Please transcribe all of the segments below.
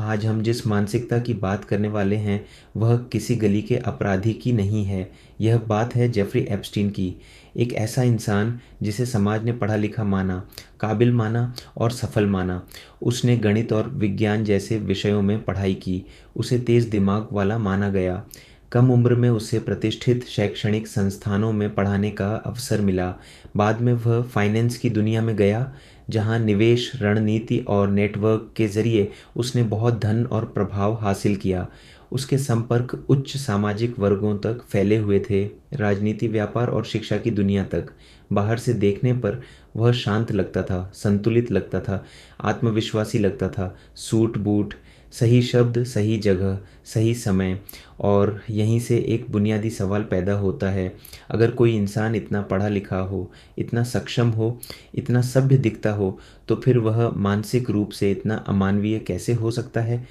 आज हम जिस मानसिकता की बात करने वाले हैं वह किसी गली के अपराधी की नहीं है। यह बात है जेफरी एप्स्टीन की। एक ऐसा इंसान जिसे समाज ने पढ़ा लिखा माना, काबिल माना और सफल माना। उसने गणित और विज्ञान जैसे विषयों में पढ़ाई की। उसे तेज दिमाग वाला माना गया। कम उम्र में उसे प्रतिष्ठित शैक्षणिक संस्थानों में पढ़ाने का अवसर मिला। बाद में वह फाइनेंस की दुनिया में गया, जहां निवेश, रणनीति और नेटवर्क के जरिए उसने बहुत धन और प्रभाव हासिल किया। उसके संपर्क उच्च सामाजिक वर्गों तक फैले हुए थे, राजनीति, व्यापार और शिक्षा की दुनिया तक। बाहर से देखने पर वह शांत लगता था, संतुलित लगता था, आत्मविश्वासी लगता था। सूट बूट, सही शब्द, सही जगह, सही समय। और यहीं से एक बुनियादी सवाल पैदा होता है, अगर कोई इंसान इतना पढ़ा लिखा हो, इतना सक्षम हो, इतना सभ्य दिखता हो, तो फिर वह मानसिक रूप से इतना अमानवीय कैसे हो सकता है?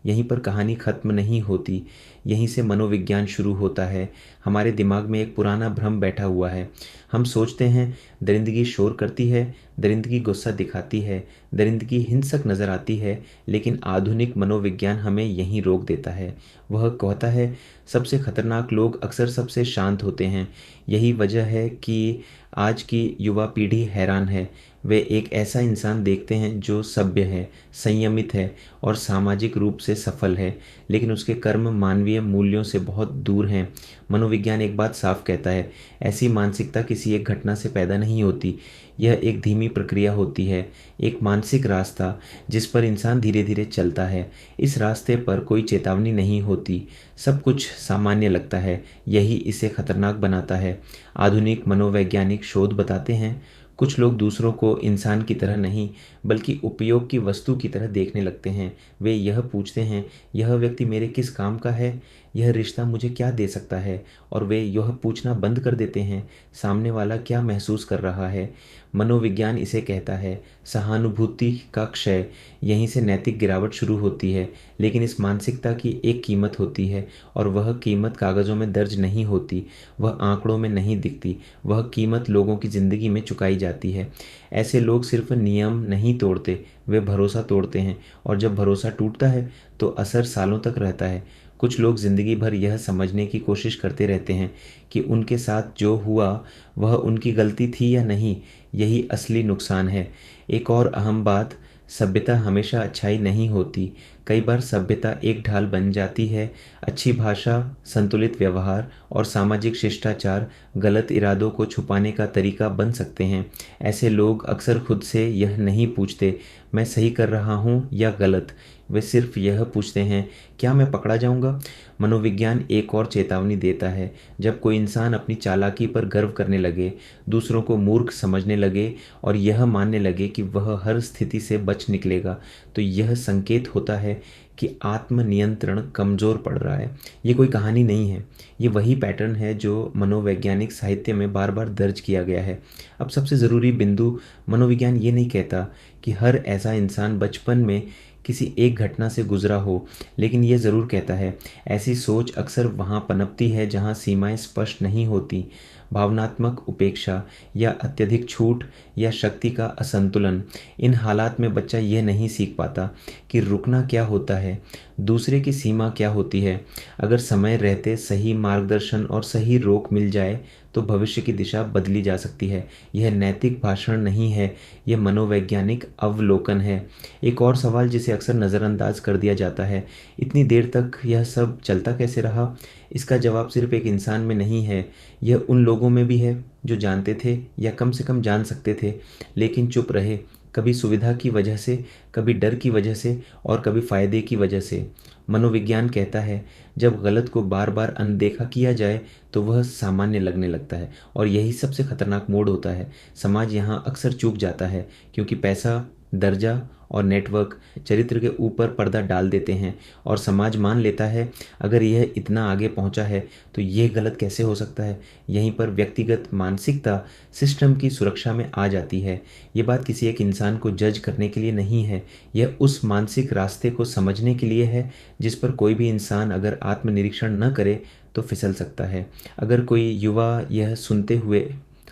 यहीं पर कहानी खत्म नहीं होती। यहीं से मनोविज्ञान शुरू होता है। हमारे दिमाग में एक पुराना भ्रम बैठा हुआ है। हम सोचते हैं दरिंदगी शोर करती है, दरिंदगी गुस्सा दिखाती है, दरिंदगी हिंसक नज़र आती है। लेकिन आधुनिक मनोविज्ञान हमें यहीं रोक देता है। वह कहता है सबसे खतरनाक लोग अक्सर सबसे शांत होते हैं। यही वजह है कि आज की युवा पीढ़ी हैरान है। वे एक ऐसा इंसान देखते हैं जो सभ्य है, संयमित है और सामाजिक रूप से सफल है, लेकिन उसके कर्म मानवीय मूल्यों से बहुत दूर हैं। मनोविज्ञान एक बात साफ कहता है, ऐसी मानसिकता किसी एक घटना से पैदा नहीं होती। यह एक धीमी प्रक्रिया होती है, एक मानसिक रास्ता जिस पर इंसान धीरे धीरे चलता है। इस रास्ते पर कोई चेतावनी नहीं होती, सब कुछ सामान्य लगता है। यही इसे खतरनाक बनाता है। आधुनिक मनोवैज्ञानिक शोध बताते हैं कुछ लोग दूसरों को इंसान की तरह नहीं बल्कि उपयोग की वस्तु की तरह देखने लगते हैं। वे यह पूछते हैं, यह व्यक्ति मेरे किस काम का है, यह रिश्ता मुझे क्या दे सकता है। और वे यह पूछना बंद कर देते हैं, सामने वाला क्या महसूस कर रहा है। मनोविज्ञान इसे कहता है सहानुभूति का क्षय। यहीं से नैतिक गिरावट शुरू होती है। लेकिन इस मानसिकता की एक कीमत होती है, और वह कीमत कागज़ों में दर्ज नहीं होती, वह आंकड़ों में नहीं दिखती। वह कीमत लोगों की ज़िंदगी में चुकाई जाती है। ऐसे लोग सिर्फ नियम नहीं तोड़ते, वे भरोसा तोड़ते हैं। और जब भरोसा टूटता है तो असर सालों तक रहता है। कुछ लोग ज़िंदगी भर यह समझने की कोशिश करते रहते हैं कि उनके साथ जो हुआ वह उनकी गलती थी या नहीं। यही असली नुकसान है। एक और अहम बात, सभ्यता हमेशा अच्छाई नहीं होती। कई बार सभ्यता एक ढाल बन जाती है। अच्छी भाषा, संतुलित व्यवहार और सामाजिक शिष्टाचार गलत इरादों को छुपाने का तरीका बन सकते हैं। ऐसे लोग अक्सर खुद से यह नहीं पूछते मैं सही कर रहा हूँ या गलत। वे सिर्फ यह पूछते हैं क्या मैं पकड़ा जाऊँगा। मनोविज्ञान एक और चेतावनी देता है, जब कोई इंसान अपनी चालाकी पर गर्व करने लगे, दूसरों को मूर्ख समझने लगे और यह मानने लगे कि वह हर स्थिति से बच निकलेगा, तो यह संकेत होता है कि आत्मनियंत्रण कमज़ोर पड़ रहा है। ये कोई कहानी नहीं है, ये वही पैटर्न है जो मनोवैज्ञानिक साहित्य में बार बार दर्ज किया गया है। अब सबसे ज़रूरी बिंदु, मनोविज्ञान ये नहीं कहता कि हर ऐसा इंसान बचपन में किसी एक घटना से गुजरा हो, लेकिन ये ज़रूर कहता है ऐसी सोच अक्सर वहाँ पनपती है जहाँ सीमाएं स्पष्ट नहीं होती। भावनात्मक उपेक्षा या अत्यधिक छूट या शक्ति का असंतुलन, इन हालात में बच्चा यह नहीं सीख पाता कि रुकना क्या होता है, दूसरे की सीमा क्या होती है। अगर समय रहते सही मार्गदर्शन और सही रोक मिल जाए तो भविष्य की दिशा बदली जा सकती है। यह नैतिक भाषण नहीं है, यह मनोवैज्ञानिक अवलोकन है। एक और सवाल जिसे अक्सर नज़रअंदाज कर दिया जाता है, इतनी देर तक यह सब चलता कैसे रहा? इसका जवाब सिर्फ एक इंसान में नहीं है, यह उन लोगों में भी है जो जानते थे या कम से कम जान सकते थे लेकिन चुप रहे। कभी सुविधा की वजह से, कभी डर की वजह से और कभी फ़ायदे की वजह से। मनोविज्ञान कहता है जब गलत को बार बार अनदेखा किया जाए तो वह सामान्य लगने लगता है, और यही सबसे खतरनाक मोड़ होता है। समाज यहाँ अक्सर चूक जाता है क्योंकि पैसा, दर्जा और नेटवर्क चरित्र के ऊपर पर्दा डाल देते हैं, और समाज मान लेता है अगर यह इतना आगे पहुंचा है तो यह गलत कैसे हो सकता है। यहीं पर व्यक्तिगत मानसिकता सिस्टम की सुरक्षा में आ जाती है। ये बात किसी एक इंसान को जज करने के लिए नहीं है, यह उस मानसिक रास्ते को समझने के लिए है जिस पर कोई भी इंसान अगर आत्मनिरीक्षण न करे तो फिसल सकता है। अगर कोई युवा यह सुनते हुए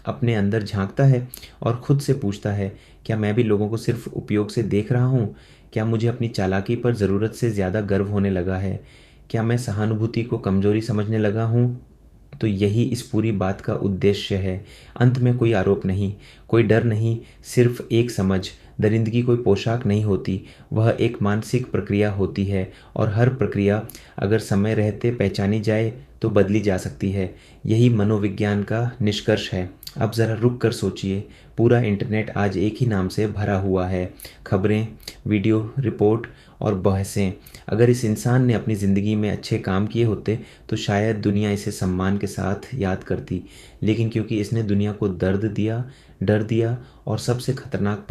अपने अंदर झांकता है और खुद से पूछता है क्या मैं भी लोगों को सिर्फ उपयोग से देख रहा हूँ, क्या मुझे अपनी चालाकी पर ज़रूरत से ज़्यादा गर्व होने लगा है? क्या मैं सहानुभूति को कमज़ोरी समझने लगा हूँ? तो यही इस पूरी बात का उद्देश्य है। अंत में कोई आरोप नहीं, कोई डर नहीं, सिर्फ एक समझ। दरिंदगी कोई पोशाक नहीं होती, वह एक मानसिक प्रक्रिया होती है, और हर प्रक्रिया अगर समय रहते पहचानी जाए तो बदली जा सकती है। यही मनोविज्ञान का निष्कर्ष है। अब ज़रा रुक कर सोचिए, पूरा इंटरनेट आज एक ही नाम से भरा हुआ है, खबरें, वीडियो, रिपोर्ट और बहसें। अगर इस इंसान ने अपनी ज़िंदगी में अच्छे काम किए होते तो शायद दुनिया इसे सम्मान के साथ याद करती, लेकिन क्योंकि इसने दुनिया को दर्द दिया, डर दिया और सबसे खतरनाक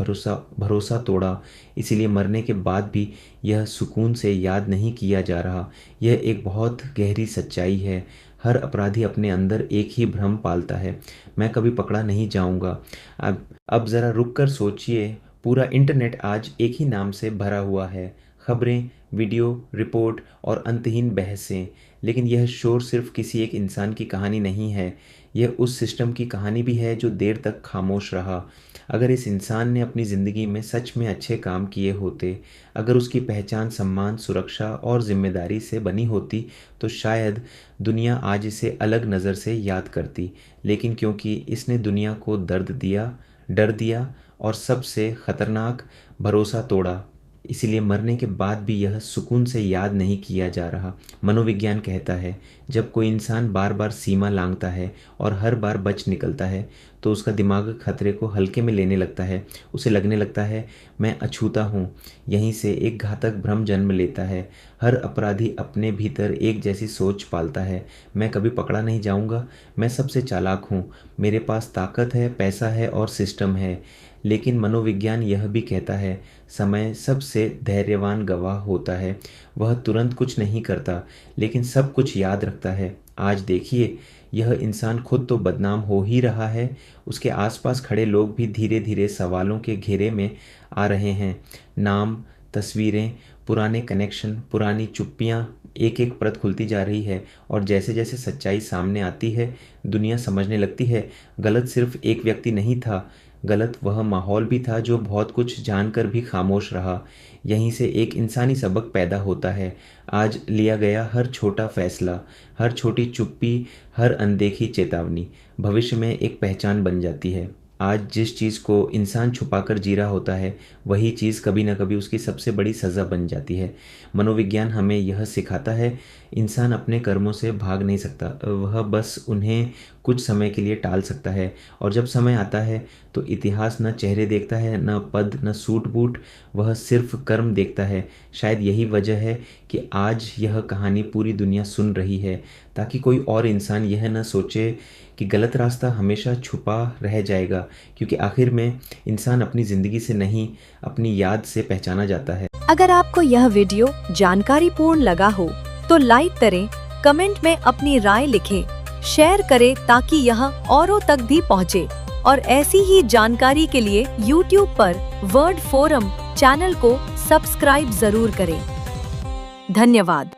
भरोसा तोड़ा, इसीलिए मरने के बाद भी यह सुकून से याद नहीं किया जा रहा। यह एक बहुत गहरी सच्चाई है। हर अपराधी अपने अंदर एक ही भ्रम पालता है, मैं कभी पकड़ा नहीं जाऊंगा। अब ज़रा रुक कर सोचिए, पूरा इंटरनेट आज एक ही नाम से भरा हुआ है, खबरें, वीडियो, रिपोर्ट और अंतहीन बहसें। लेकिन यह शोर सिर्फ किसी एक इंसान की कहानी नहीं है, यह उस सिस्टम की कहानी भी है जो देर तक खामोश रहा। अगर इस इंसान ने अपनी ज़िंदगी में सच में अच्छे काम किए होते, अगर उसकी पहचान सम्मान, सुरक्षा और जिम्मेदारी से बनी होती, तो शायद दुनिया आज इसे अलग नज़र से याद करती। लेकिन क्योंकि इसने दुनिया को दर्द दिया, डर दिया और सबसे खतरनाक भरोसा तोड़ा, इसीलिए मरने के बाद भी यह सुकून से याद नहीं किया जा रहा। मनोविज्ञान कहता है, जब कोई इंसान बार बार सीमा लांघता है और हर बार बच निकलता है, तो उसका दिमाग खतरे को हल्के में लेने लगता है। उसे लगने लगता है, मैं अछूता हूँ। यहीं से एक घातक भ्रम जन्म लेता है। हर अपराधी अपने भीतर एक जैसी सोच पालता है, मैं कभी पकड़ा नहीं जाऊँगा, मैं सबसे चालाक हूँ, मेरे पास ताकत है, पैसा है और सिस्टम है। लेकिन मनोविज्ञान यह भी कहता है, समय सबसे धैर्यवान गवाह होता है। वह तुरंत कुछ नहीं करता, लेकिन सब कुछ याद रखता है। आज देखिए, यह इंसान खुद तो बदनाम हो ही रहा है, उसके आसपास खड़े लोग भी धीरे धीरे सवालों के घेरे में आ रहे हैं। नाम, तस्वीरें, पुराने कनेक्शन, पुरानी चुप्पियाँ, एक एक परत खुलती जा रही है। और जैसे जैसे सच्चाई सामने आती है, दुनिया समझने लगती है, गलत सिर्फ एक व्यक्ति नहीं था, गलत वह माहौल भी था जो बहुत कुछ जानकर भी खामोश रहा। यहीं से एक इंसानी सबक पैदा होता है। आज लिया गया हर छोटा फैसला, हर छोटी चुप्पी, हर अनदेखी चेतावनी भविष्य में एक पहचान बन जाती है। आज जिस चीज़ को इंसान छुपाकर जी रहा होता है, वही चीज़ कभी ना कभी उसकी सबसे बड़ी सज़ा बन जाती है। मनोविज्ञान हमें यह सिखाता है, इंसान अपने कर्मों से भाग नहीं सकता, वह बस उन्हें कुछ समय के लिए टाल सकता है। और जब समय आता है तो इतिहास न चेहरे देखता है, न पद, न सूट बूट, वह सिर्फ कर्म देखता है। शायद यही वजह है कि आज यह कहानी पूरी दुनिया सुन रही है, ताकि कोई और इंसान यह न सोचे कि गलत रास्ता हमेशा छुपा रह जाएगा, क्योंकि आखिर में इंसान अपनी ज़िंदगी से नहीं, अपनी याद से पहचाना जाता है। अगर आपको यह वीडियो जानकारीपूर्ण लगा हो तो लाइक करें, कमेंट में अपनी राय लिखें, शेयर करें ताकि यह औरों तक भी पहुंचे। और ऐसी ही जानकारी के लिए YouTube पर वर्ड फोरम चैनल को सब्सक्राइब जरूर करें। धन्यवाद।